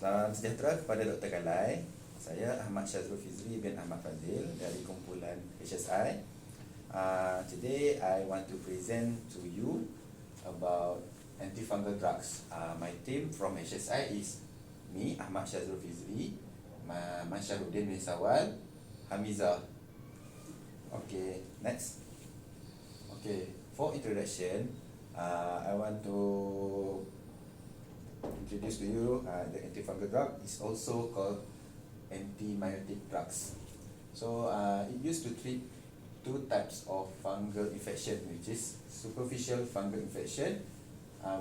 Salam sejahtera kepada Doctor Kalai. Saya Ahmad Shazrul bin Ahmad Fazil dari kumpulan HSI. Today I want to present to you about antifungal drugs. My team from HSI is me, Ahmad Shazrul, Mansharudin bin Hamizah. Okay, next. Okay, for introduction, I want to introduce to you the antifungal drug is also called antibiotic drugs. So it used to treat two types of fungal infection, which is superficial fungal infection,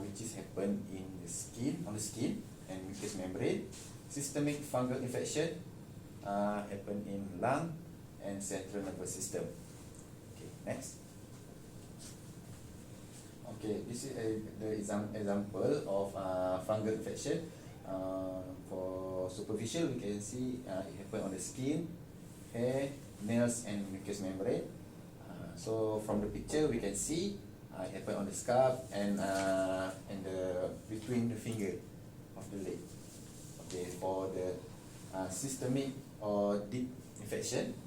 which is happen in the skin, on the skin and mucous membrane. Systemic fungal infection happen in lung and central nervous system. Okay, next. Okay, this is the example of fungal infection. For superficial, we can see it happen on the skin, hair, nails, and mucous membrane. So from the picture, we can see it happen on the scalp and the between the finger of the leg. Okay, for the systemic or deep infection,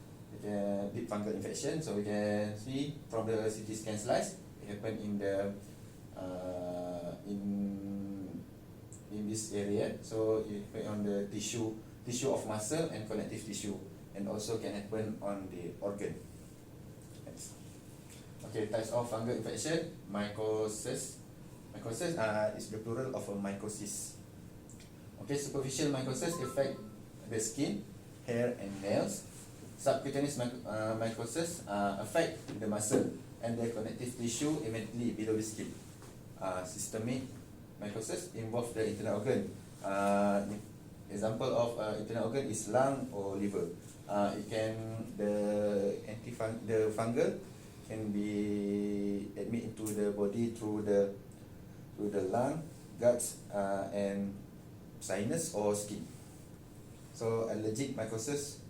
deep fungal infection, so we can see from the CT scan slice. Happen in the in this area, so it happen on the tissue of muscle and connective tissue, and also can happen on the organ. Next. Okay, types of fungal infection. Mycosis is the plural of a mycosis. Okay, superficial mycosis affect the skin, hair, and nails. Subcutaneous mycosis affect the muscle and the connective tissue immediately below the skin. Systemic mycosis involve the internal organ. Example of internal organ is lung or liver. The fungal can be admit into the body through the lung, guts, and sinus or skin. So allergic mycosis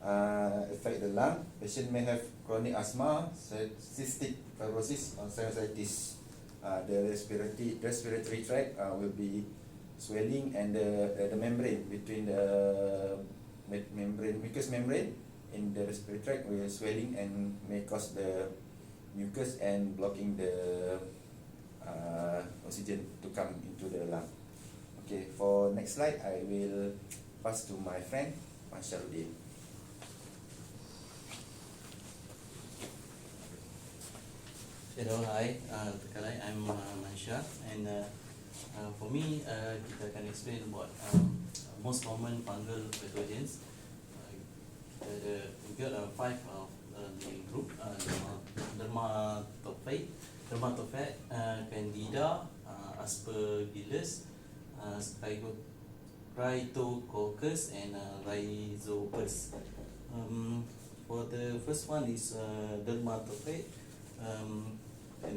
affect the lung. Patient may have chronic asthma, cystic fibrosis, or sinusitis. The respiratory tract will be swelling, and the membrane between the mucous membrane in the respiratory tract will swelling and may cause the mucus and blocking the oxygen to come into the lung. Okay, for next slide, I will pass to my friend Mansharudin. Hello, hi, Doctor Kalai. I'm Mansha, and for me, kita akan explain about most common fungal pathogens. We got 5 of the group: dermatophyte, candida, aspergillus, cryptococcus, and rhizopus. For the first one is dermatophyte. And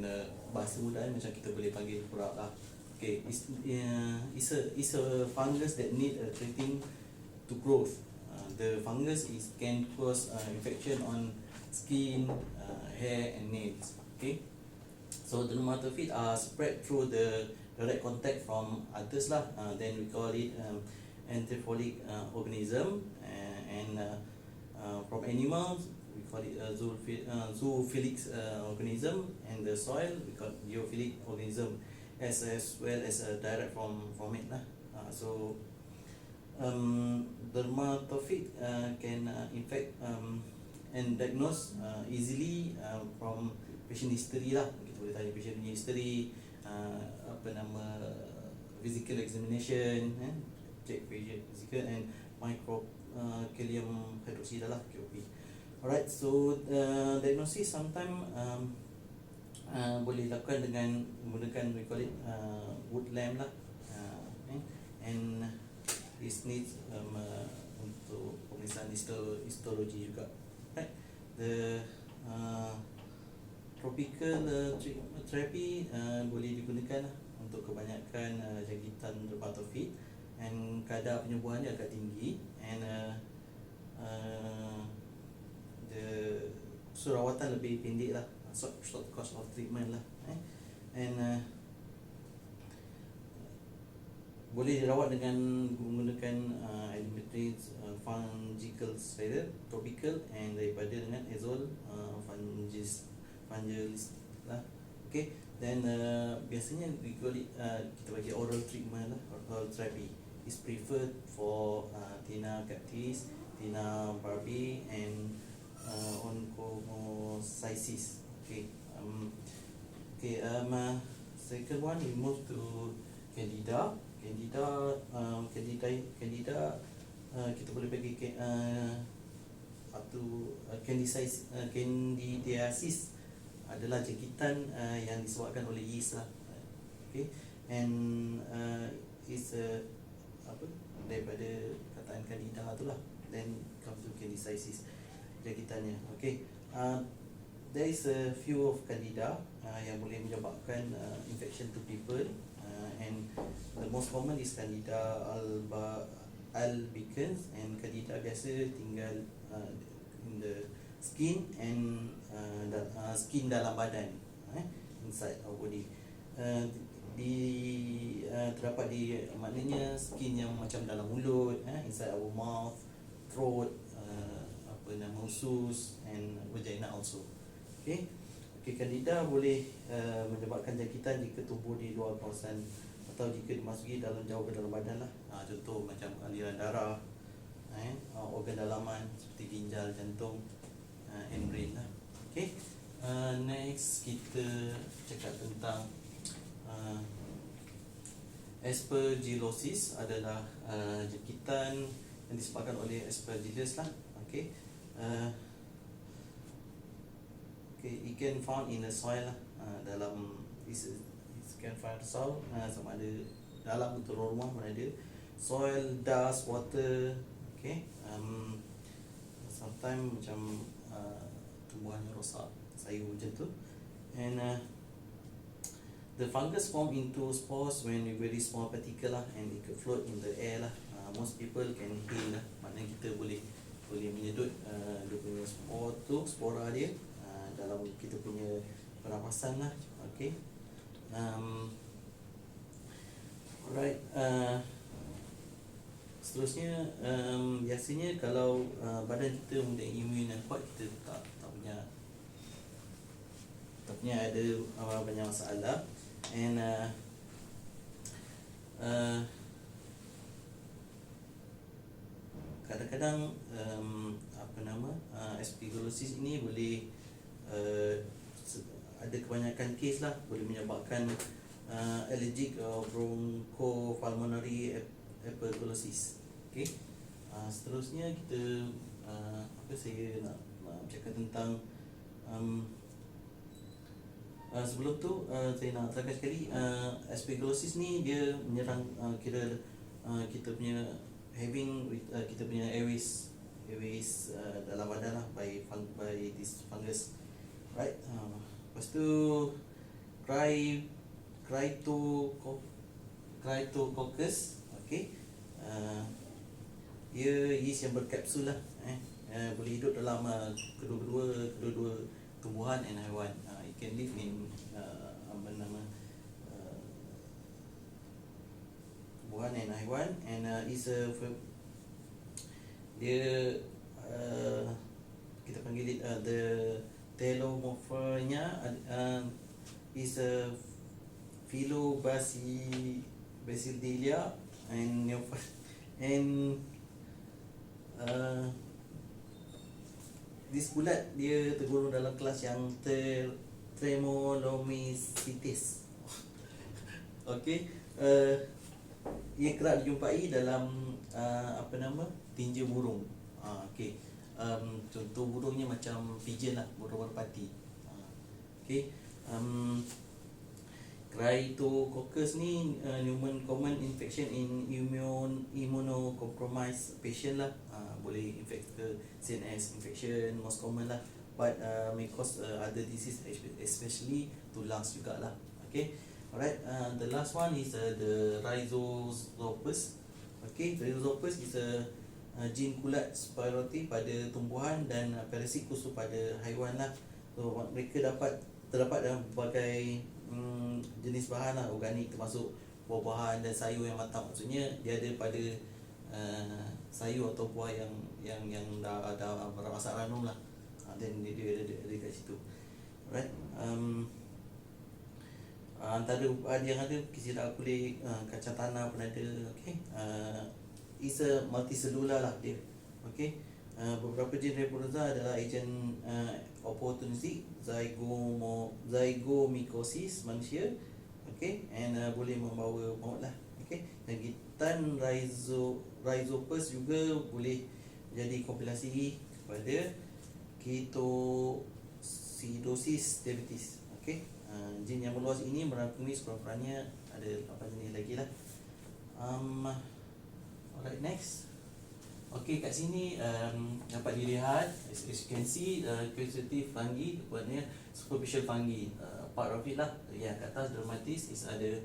bahasa mudah macam kita boleh panggil kurak lah. Okay, it's a fungus that need treating to growth. The fungus can cause infection on skin, hair, and nails. Okay, so the dermatophyte are spread through the direct contact from others lah. Then we call it antifungal organism, and from animals we call it zoophilic organism, and the soil we call geophilic organism, as well as direct from it lah. So dermatophyte can infect and diagnose easily from patient history lah. Kita boleh tanya patient punya history, physical examination, check physical and microcilium hydroxide lah, KOP. Alright, so diagnosis sometimes boleh dilakukan dengan menggunakan, we call it wood lamp lah, and this needs untuk pemeriksaan histologi juga. Right, the tropical therapy boleh digunakan untuk kebanyakan jangkitan dermatophyte, and kadar penyembuhannya agak tinggi, and so rawatan lebih pendek lah, short course of treatment lah, and boleh dirawat dengan menggunakan Alimethrin fungical steroid topical and daripada dengan azole fungilis lah. Okay, then biasanya we call it, kita bagi oral treatment lah, oral therapy is preferred for Tina capitis, Tina barbi and onchomocysis. Okay, second one we move to Candida. Candida kita boleh bagi candidiasis adalah jangkitan yang disebabkan oleh yeast lah. Okay, and is daripada kataan candida tu lah, then comes to candidiasis jangkitannya. Okay, there is a few of candida yang boleh menyebabkan infection to people, and the most common is candida albicans, and candida biasa tinggal in the skin and skin dalam badan, inside our body. Terdapat di maknanya skin yang macam dalam mulut, inside our mouth, throat, usus and vagina also. Okay, candida boleh menyebabkan jangkitan jika tumbuh di luar kawasan atau jika dimasuki jauh ke dalam badan lah. Contoh macam aliran darah, organ dalaman seperti ginjal, jantung, and brain lah. Okay, next kita cakap tentang aspergillosis adalah jangkitan yang disebabkan oleh aspergillus lah. Okay, it can found in the soil lah, dalam it can find soil, sama ada dalam untuk rumah mana ada soil, dust, water. Okay, sometimes macam tumbuhan rosak, sayur macam tu, and the fungus form into spores when very small particle lah, and it could float in the air lah. Most people can inhale lah, maknanya kita boleh menyedut dia punya spora dia dalam kita punya pernafasan lah. Okay, alright, seterusnya biasanya kalau badan kita mempunyai imun yang kuat, kita tak punya ada banyak masalah, and kadang-kadang aspergillosis ini boleh ada kebanyakan kes lah, boleh menyebabkan allergic bronchopulmonary aspergillosis. Okay, seterusnya kita saya nak cakap tentang sebelum tu saya nak terangkan sekali, aspergillosis ni dia menyerang kita punya kita punya airways dalam badan lah, by this fungus, right? Lepas tu Cryptococcus, okay, dia yeast yang berkapsul lah, boleh hidup dalam kedua tumbuhan and haiwan. It can live in tumbuhan and haiwan, and kita panggil the telomorphnya is a Phylobasidilia, and this bulat dia tergolong dalam kelas yang Tremolomycetes. Okay, ia kerap dijumpai dalam tinja burung. Okay, contoh burungnya macam pigeon lah, burung merpati. Okay, Cryptococcus ni common infection in immunocompromised patient lah, boleh infect ke CNS infection, most common lah, but may cause other disease, especially to lungs jugalah. Okay, alright, the last one is the Rhizopus. Okay, Rhizopus is a gene kulat spiroty pada tumbuhan dan parasitkus pada haiwan lah. So mereka terdapat dalam berbagai jenis bahan lah, organik, termasuk buah-buahan dan sayur yang matang. Maksudnya dia ada pada sayur atau buah yang dah bermasak ranum lah. Dan dia ada kat situ. Alright. Antara yang ada kisidak kulit, kacang tanah pun ada. Okay. It's a multicellular lah dia. Okay. Beberapa jenis reproducer adalah ejen opportunistic, zygomycosis manusia, okay, and boleh membawa maut lah. Okay. Jangkitan rhizopus juga boleh jadi komplikasi kepada ketoacidosis diabetes. Okay. Jin yang meluas ini merangkumi sekurang-kurangnya ada 8 jenis lagi lah. Alright, next. Okay, kat sini dapat dilihat, as you can see, quantitative fungi, maknanya superficial fungi, part of it lah. Yang kat atas dermatitis is ada,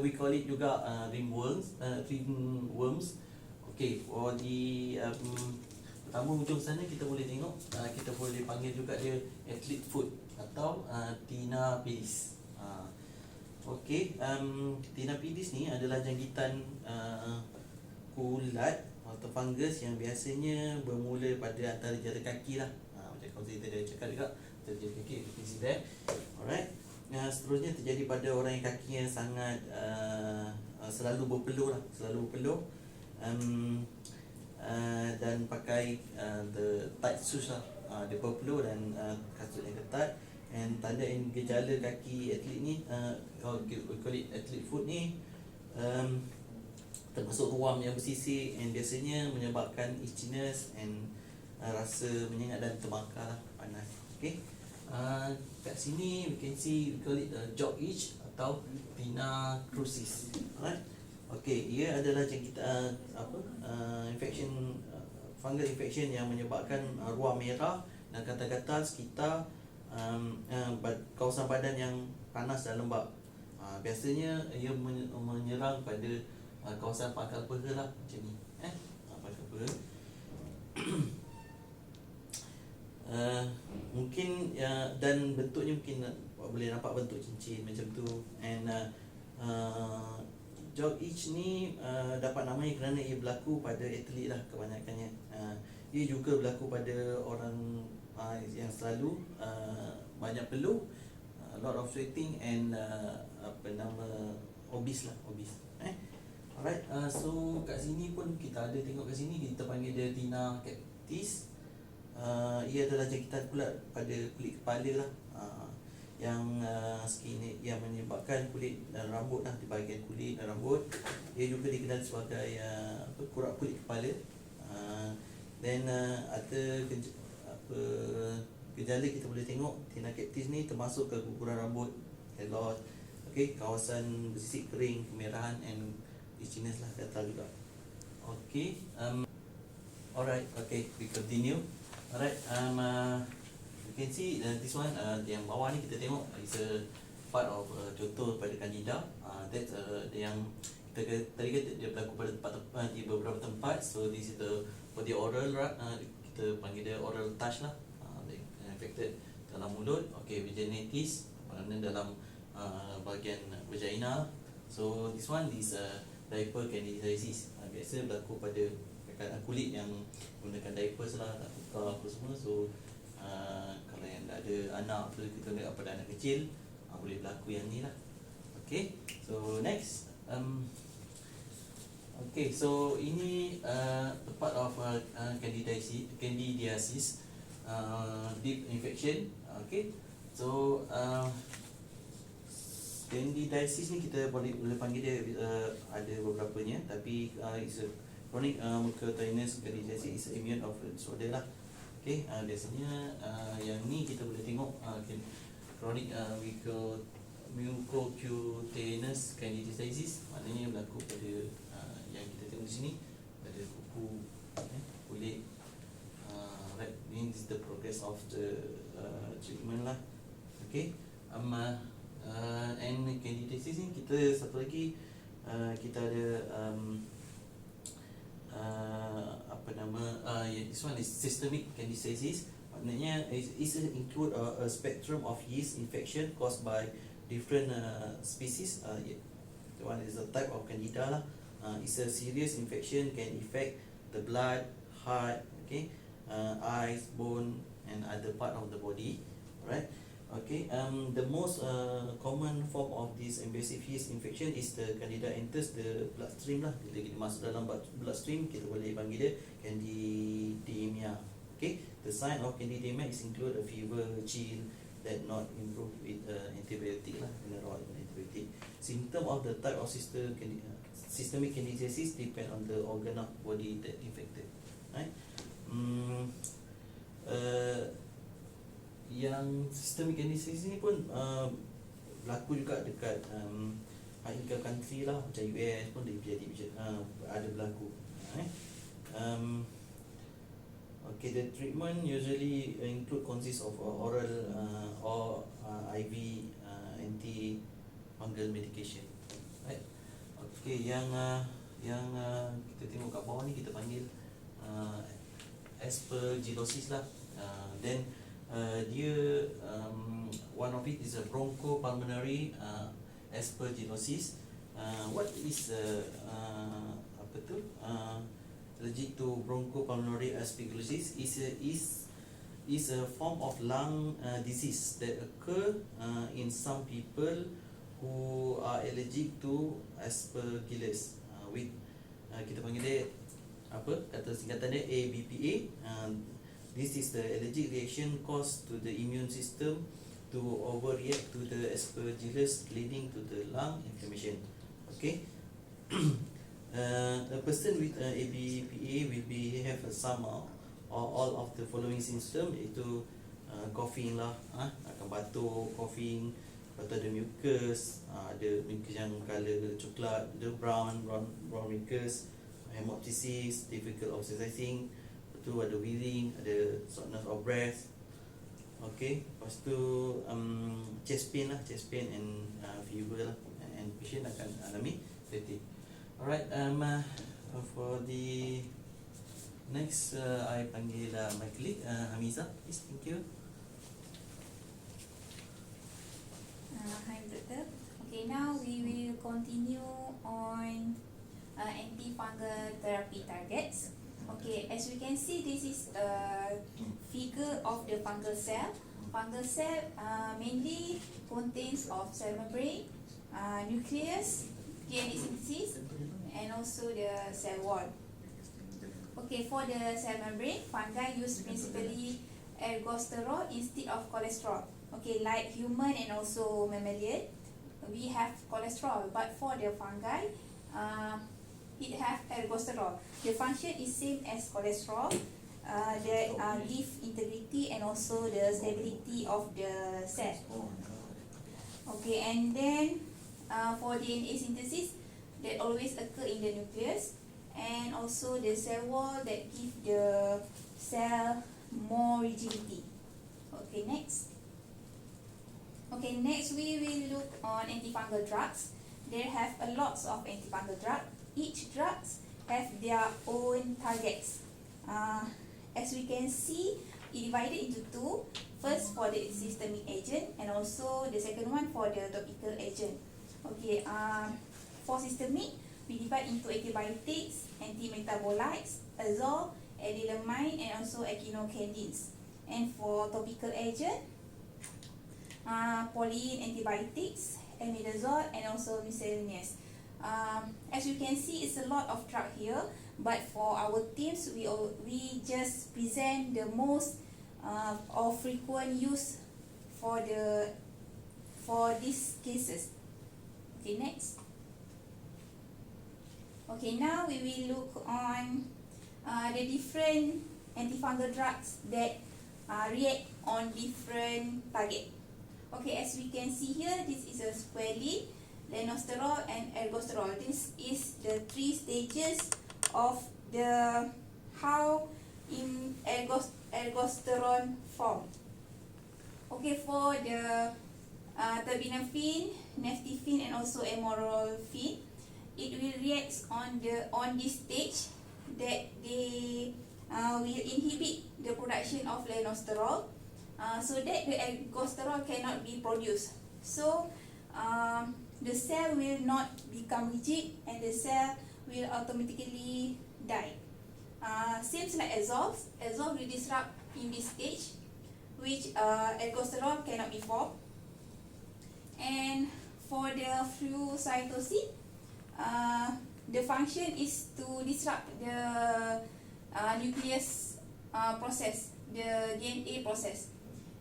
we call it juga ringworms. Okay, for the pertama ujung sana kita boleh tengok, kita boleh panggil juga dia athlete foot atau Tina pedis. Okay, Tina pedis ni adalah jangkitan kulat atau fungus yang biasanya bermula pada antara jari kaki lah. Macam kalau kita dah cakap juga, antara jari kaki, you can see that. Alright. Seterusnya terjadi pada orang yang kakinya sangat selalu berpeluh lah, dan pakai the tight shoes lah, dia berpeluh dan kasut yang ketat. And tanda gejala kaki atlet ni, we call it athlete foot ni, termasuk ruam yang bersisik and biasanya menyebabkan itchiness and rasa menyengat dan terbakar lah, panas. Okay. Kat sini we can see, we call it jock itch atau Tina crucis. Alright. Okay, ia adalah jangkitan infection, fungal infection yang menyebabkan ruam merah dan gatal-gatal sekitar kawasan badan yang panas dan lembab. Biasanya ia menyerang pada kawasan pangkal peha lah, macam ni. Pangkal peha. Mungkin dan bentuknya mungkin boleh nampak bentuk cincin macam tu. And jock itch ni dapat namanya kerana ia berlaku pada atlet lah kebanyakannya. Ia juga berlaku pada orang yang selalu banyak peluh, a lot of sweating and obese lah, obese. Alright, so kat sini pun kita ada tengok kat sini, kita panggil dia Tina cactis. Ia adalah jangkitan kulat pada kulit kepala lah, yang yang menyebabkan kulit dan rambut lah, di bahagian kulit dan rambut. Ia juga dikenali sebagai kurat kulit kepala. Then ada gejala kita boleh tengok Tina cactis ni termasuk keguguran rambut, hair loss, okay, kawasan bersisik kering, kemerahan and itchiness lah, gatal juga. Okay, alright, okay, we continue. Alright, you can see this one, yang bawah ni kita tengok is a part of contoh pada candida. That's yang kita tadi kata dia berlaku pada tempat-tempat, di beberapa tempat. So this is for the oral, kita panggil dia oral touch lah, infected dalam mulut. Okay, vaginitis, maknanya dalam bahagian vagina. So this one is diaper candidiasis. Biasa berlaku pada kulit yang gunakan diapers lah, nak tukar apa semua. So kalau yang ada anak tu, kita lihat pada anak kecil, boleh berlaku yang ni lah. Okay, so next. Okay, so ini part of candidiasis, deep infection. Okay, so candidiasis ni kita boleh panggil dia ada beberapanya, tapi it's a chronic mucocutaneous candidiasis, is immune of disorder lah. Okay, biasanya yang ni kita boleh tengok chronic mucocutaneous candidiasis, maknanya berlaku pada yang kita tengok di sini, pada kuku, kulit. Right, this is the progress of the treatment lah. Okay, and candidiasis ni kita satu lagi, kita ada this one is systemic candidiasis. Maknanya it include a spectrum of yeast infection caused by different species. That one is a type of candida lah. It's a serious infection, can affect the blood, heart, okay, eyes, bone, and other part of the body. Right? Okay. The most common form of this invasive yeast infection is the candida enters the bloodstream lah. Bila kita masuk dalam bloodstream, kita boleh panggil dia candidemia. Okay. The sign of candidemia is include a fever, chill that not improve with antibiotic lah, kena rawat dengan antibiotic. Symptom of the type of systemic candidiasis depend on the organ of body that infected. Right? Yang systemic candidiasis ni pun berlaku juga dekat high income country lah, macam US pun dia jadi ada berlaku. Okay, the treatment usually consists of oral or IV antifungal medication. Right? Okay, yang kita tengok kat bawah ni kita panggil aspergillosis lah. Then dia one of it is a bronchopulmonary aspergillosis. What is apa tu? Allergic to bronchopulmonary aspergillosis is a form of lung disease that occur in some people who are allergic to aspergillus with kita panggil dia apa, kata singkatan dia ABPA. This is the allergic reaction caused to the immune system to overreact to the aspergillus, leading to the lung inflammation. Okay. A person with ABPA will have some or all of the following symptoms, iaitu coughing lah, akan batuk, coughing, lepas tu ada mucus, ada mucus yang color coklat, ada brown mucus, hemoptysis, difficult of exercising, lepas tu ada wheezing, ada shortness of breath. Okay, lepas tu chest pain and fever lah, and patient akan alami fatigue. Alright, for the next, I panggil my colleague Hamizah, please. Thank you. Hi, Doctor. Okay, now we will continue on antifungal therapy targets. Okay, as we can see, this is a figure of the fungal cell. Fungal cell mainly contains of cell membrane, nucleus, DNA synthesis, and also the cell wall. Okay, for the cell membrane, fungi use principally ergosterol instead of cholesterol. Okay, like human and also mammalian, we have cholesterol, but for the fungi, it have ergosterol. The function is same as cholesterol. That give integrity and also the stability of the cell. Okay, and then for DNA synthesis, that always occur in the nucleus, and also the cell wall that give the cell more rigidity. Okay, next. Okay, next we will look on antifungal drugs. There have a lots of antifungal drugs. Each drugs have their own targets. As we can see, it divided into two. First for the systemic agent, and also the second one for the topical agent. Okay, for systemic, we divide into antibiotics, antimetabolites, azole, adilamine, and also echinocandins. And for topical agent, polyene antibiotics, imidazole, and also miscellaneous. As you can see, it's a lot of drug here, but for our teams, we just present the most or frequent use for these cases. Okay, next. Okay, now we will look on the different antifungal drugs that react on different target. Okay, as we can see here, this is a squalene, lanosterol, and ergosterol. This is the 3 stages of the how in ergosterol form. Okay, for the terbinafine, neftifine, and also amorolfine, it will react on this stage that they will inhibit the production of lanosterol, so that the ergosterol cannot be produced. So the cell will not become rigid and the cell will automatically die. Seems like Azole will disrupt in this stage, which aldosterone cannot be formed. And for the fluocytosine, the function is to disrupt the nucleus process, the DNA process.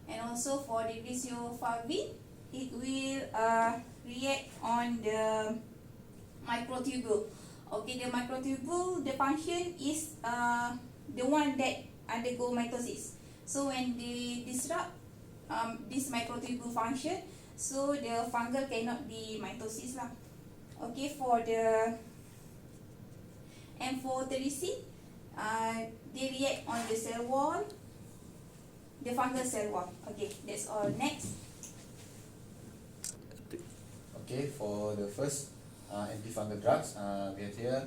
And also for the rhizophlavin, it will react on the microtubule. Okay, the microtubule, the function is the one that undergo mitosis. So when they disrupt this microtubule function, so the fungal cannot be mitosis lah. Okay, for tyrosine, they react on the cell wall, the fungal cell wall. Okay, that's all. Next. Okay, for the first antifungal drugs, we have here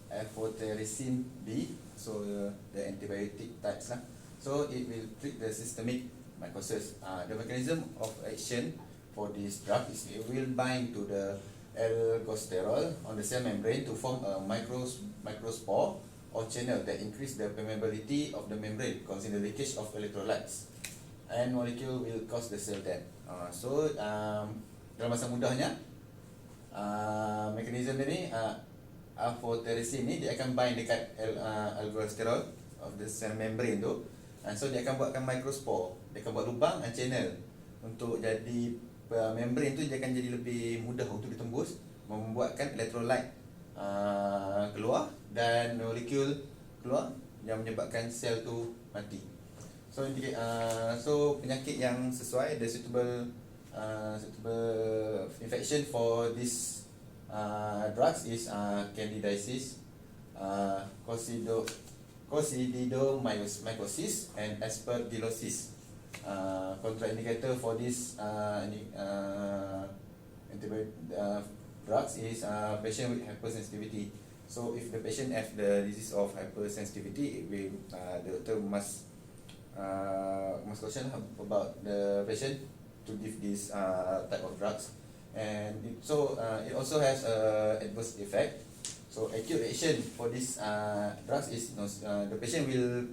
amphotericin B, so the antibiotic types lah. So it will treat the systemic mycosis. The mechanism of action for this drug is it will bind to the aldosterol on the cell membrane to form a microspore or channel that increase the permeability of the membrane, causing the leakage of electrolytes, and molecule will cause the cell death. So dalam bahasa mudahnya, mekanisme ni amphotericin ni dia akan bind dekat aldosterol of the cell membrane tu, so dia akan buatkan microspore, dia akan buat lubang dan channel untuk jadi membrane tu, dia akan jadi lebih mudah untuk ditembus, membuatkan electrolyte keluar dan molekul keluar yang menyebabkan sel tu mati. So penyakit yang sesuai, the suitable infection for this drugs is candidiasis, coccidioidomycosis and aspergillosis. Contraindicator for this drugs is patient with hypersensitivity. So if the patient have the disease of hypersensitivity, it will the doctor must caution about the patient to give this type of drugs. And it also has adverse effect. So acute reaction for this drugs is the patient will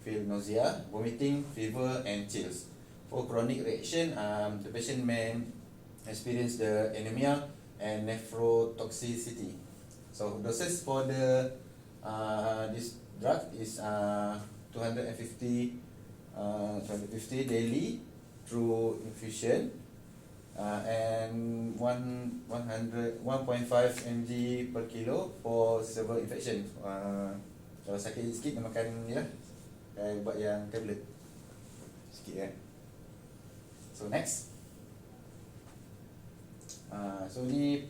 feel nausea, vomiting, fever and chills. For chronic reaction, the patient may experience the anemia and nephrotoxicity. So doses for the this drug is 250 daily through infusion, and 1.5 mg per kilo for severe infection. Kalau sakit sikit makan ni lah, buat yang tablet sikit . So next, so ni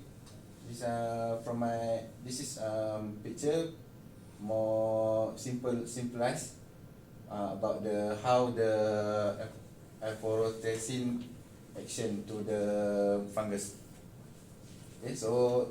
this is picture more simplified about how the amphotericin action to the fungus. Okay, so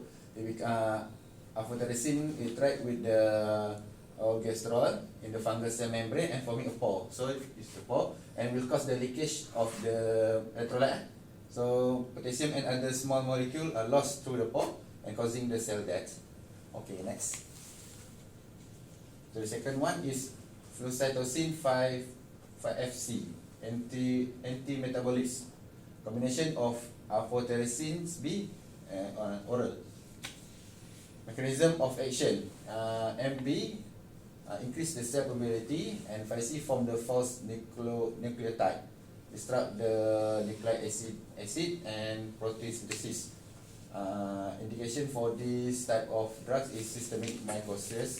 amphotericin interact with the aldosterol in the fungal cell membrane and forming a pore. So it's a pore and will cause the leakage of the electrolyte. So potassium and other small molecule are lost through the pore and causing the cell death. Okay, next. So the second one is fluocytosine 5-FC, anti-metabolism, combination of amphotericin B oral. Mechanism of action, MB increase the cell permeability and 5C form the false nucleotide, disrupt the nucleic acid and protein synthesis. Indication for this type of drugs is systemic mycosis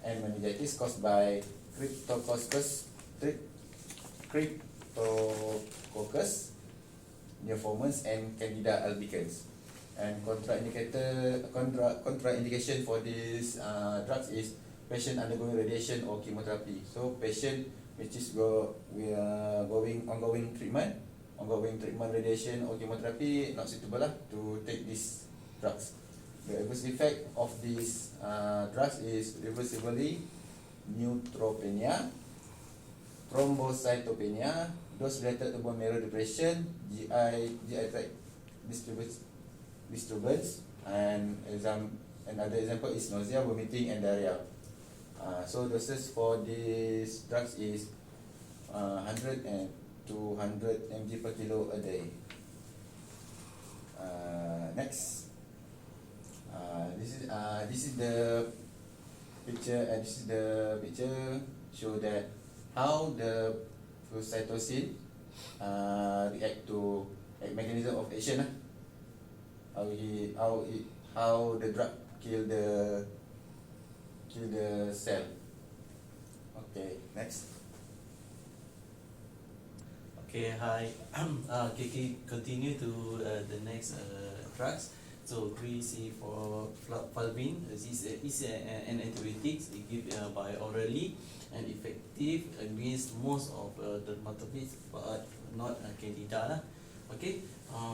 and meningitis caused by Cryptococcus neoformans and Candida albicans. And contraindication for this drugs is patient undergoing radiation or chemotherapy. So patient which is ongoing treatment, radiation or chemotherapy, not suitable to take these drugs. The adverse effect of these drugs is reversibly neutropenia, thrombocytopenia, dose related to bone marrow depression, GI tract disturbance, and another example is nausea, vomiting, and diarrhea. So doses for these drugs is 100 and 200 mg per kilo a day. Next, this is the picture, and this is the picture show that how the cytosine react to mechanism of action, how the drug kill the cell. Okay, next. Okay, hi. Okay, continue to the next drugs. So we see for fulvin, this is an antibiotic. It gives by orally and effective against most of dermatitis, but not candida lah. Okay,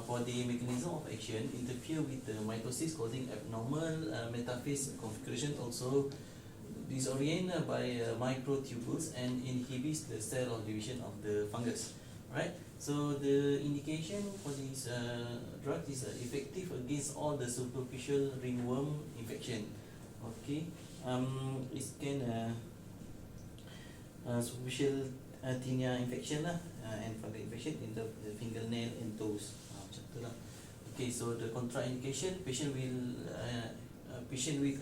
for the mechanism of action, interfere with the mitosis, causing abnormal metaphase configuration, also disorient by microtubules, and inhibits the cell of division of the fungus. Right, so the indication for this drug is effective against all the superficial ringworm infection. Okay, it can superficial tinea infection lah, and fungal infection in the fingernail and toes. Macam tu lah. Okay, so the contraindication, patient with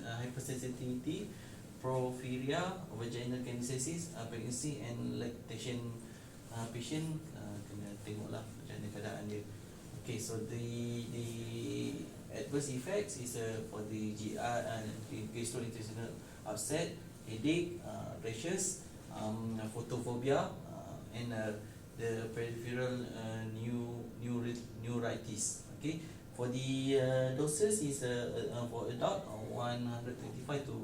hypersensitivity, porphyria, vaginal candidiasis, pregnancy and lactation patient kena tengoklah macam mana keadaan dia. Okay, so the adverse effects is for the GI and gastrointestinal upset, headache, rashes, photophobia, and the peripheral neuritis. Okay, for the doses is for adult 125 to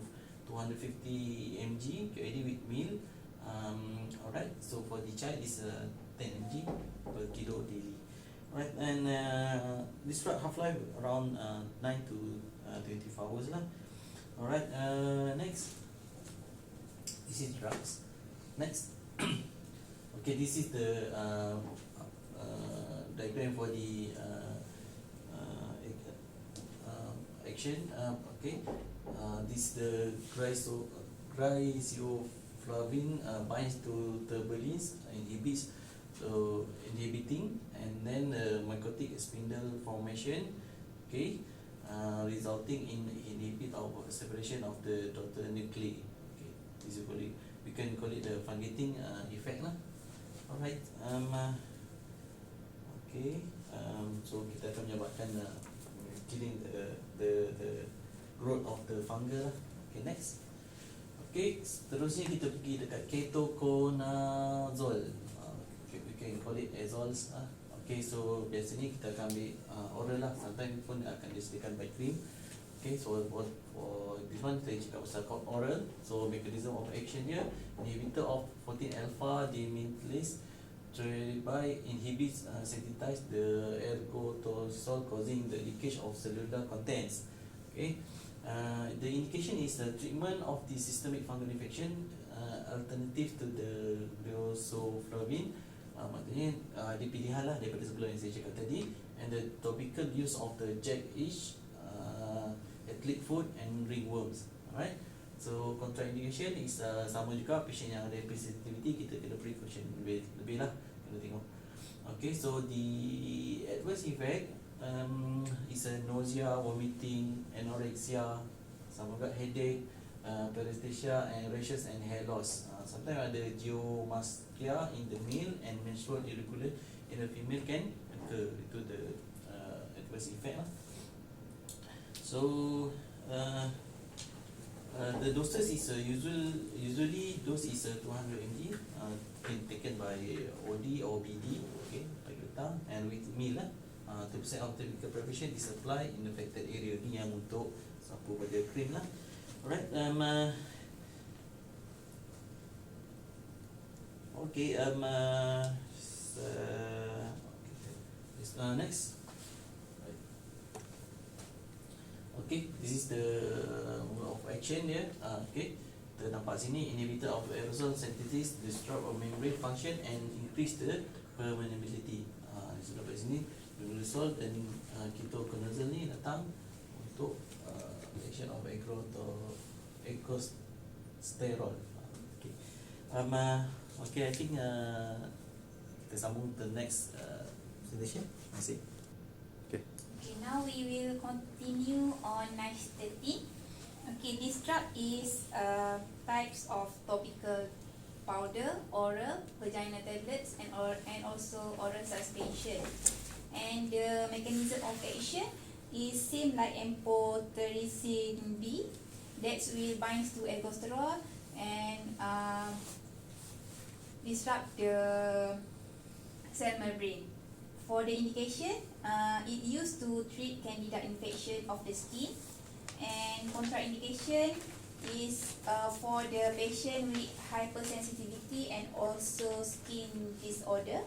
250 mg QID with meal. Alright, so for the child is 10 mg per kilo daily. Alright, and this drug half-life around 9 to 24 hours lah. Alright, next, this is drugs. Next, okay, this is the diagram for the action. Okay, this is the Glycoflavin binds to turbulins, inhibiting, and then mycotic spindle formation. Okay, resulting in inhibit of separation of the daughter nuclei. Okay, this is we can call it the fungating effect lah. Alright, okay, so kita akan menyebabkan killing the growth of the fungal. Okay, next. Okay, seterusnya kita pergi dekat ketoconazole. We can call it azoles. Okay, so biasanya kita akan ambil oral lah. Sometimes pun akan disediakan by cream. Okay, so for this one saya cakap pasal oral. So mechanism of action here, inhibitor of 14-alpha demethylase thereby inhibits sensitize the ergotosol, causing the leakage of cellular contents. Okay, the indication is the treatment of the systemic fungal infection, alternative to the Glycoflavin. Maknanya dia pilihan lah daripada sebelum yang saya cakap tadi, and the topical use of the jack-ish, athlete's foot and ringworms. Alright, so contraindication is sama juga, patient yang ada hypersensitivity kita kena precaution lebih lah, kena tengok. Okay, so the adverse effect is nausea, vomiting, anorexia, sama juga headache, paresthesia and rashes and hair loss. Sometimes ada geomastia in the male and menstrual irregular in the female can occur. Itu the adverse effect lah. So the doses is usually dose is 200 mg, taken by OD or BD, okay, by time, and with meal lah. 2% of typical preparation is applied in affected area. Ni yang untuk sapu pada krim lah. Alright, okay, next. Okay, this is the mode of action here. Okay, kita nampak sini, inhibitor of aerosol synthesis, disrupt of membrane function and increase the permeability. Nampak sini, Fibrosol, dan ketoconazole ni datang untuk action of ecosterol. Okay. Okay, I think kita sambung the next presentation. Terima kasih. Okay. Okay, now we will continue on nystatin. Okay, this drug is types of topical powder, oral, vaginal tablets, and also oral suspension. And the mechanism of action is same like amphotericin B, that will binds to aldosterone and disrupt the cell membrane. For the indication, it used to treat candida infection of the skin, and contraindication is for the patient with hypersensitivity and also skin disorder.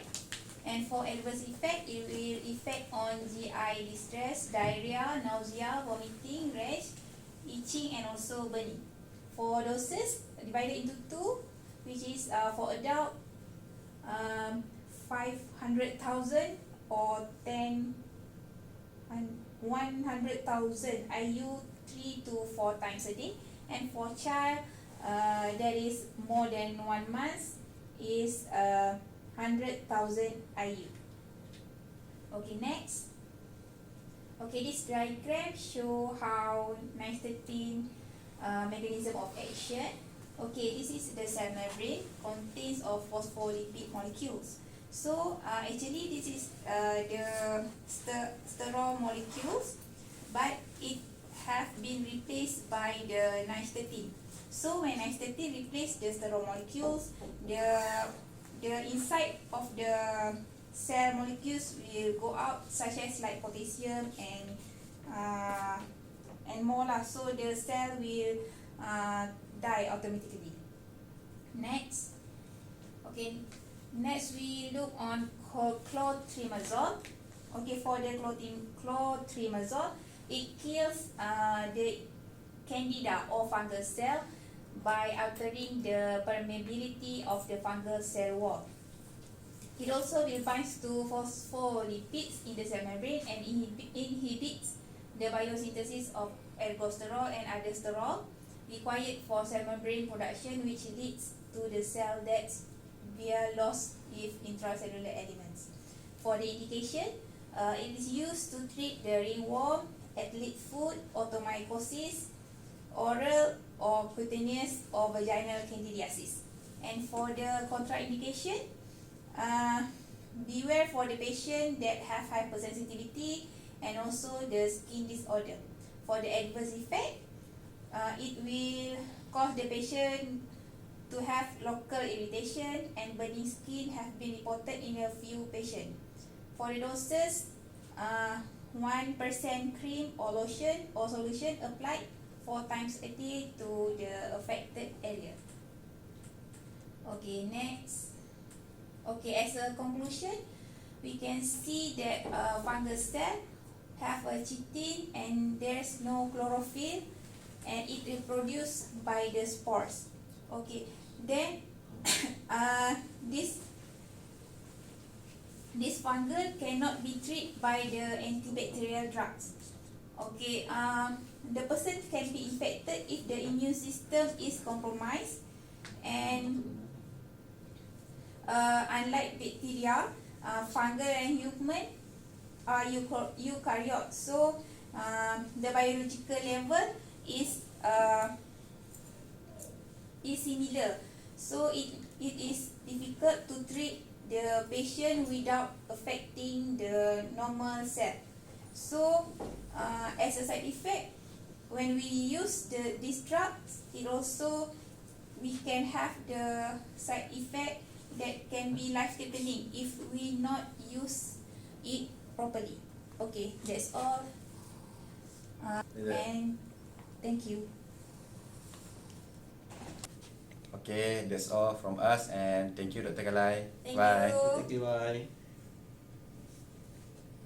And for adverse effect, it will effect on GI distress, diarrhea, nausea, vomiting, rash, itching, and also burning. For doses, divided into two, which is for adult 500,000 or 100,000 IU 3 to 4 times a day, and for child that is more than 1 month is 100,000 IU. Okay, next. Okay, this diagram show how nystatin mechanism of action. Okay, this is the cell membrane contains of phospholipid molecules. So actually this is the sterol molecules, but it have been replaced by the nystatin. So when nystatin replace the sterol molecules, the inside of the cell molecules will go out, such as like potassium and more lah. So the cell will die automatically. Next. Okay. Next, we look on clotrimazole. Okay, for the clotrimazole, it kills the candida or fungal cell by altering the permeability of the fungal cell wall. It also will bind to phospholipids in the cell membrane and inhibits the biosynthesis of aldosterone and aldosterol required for cell membrane production, which leads to the cell death via loss of intracellular elements. For the indication, it is used to treat the ringworm, athlete foot, otomycosis, oral or cutaneous or vaginal candidiasis. And for the contraindication, beware for the patient that have hypersensitivity and also the skin disorder. For the adverse effect, it will cause the patient to have local irritation and burning skin have been reported in a few patients. For the doses, 1% cream or lotion or solution applied 4 times a day to the affected area. Okay, next. Okay, as a conclusion, we can see that fungal cell have a chitin and there's no chlorophyll, and it reproduced by the spores. Okay, then this fungal cannot be treated by the antibacterial drugs. Okay, the person can be infected if the immune system is compromised, and unlike bacteria, fungal and human are eukaryotes. So the biological level is similar. So it is difficult to treat the patient without affecting the normal cell. So as a side effect, when we use these drugs, it also we can have the side effect that can be life-threatening if we not use it properly. Okay, that's all. And thank you. Okay, that's all from us, and thank you, Dr. Kalai. Thank Bye. you. Thank you, bye.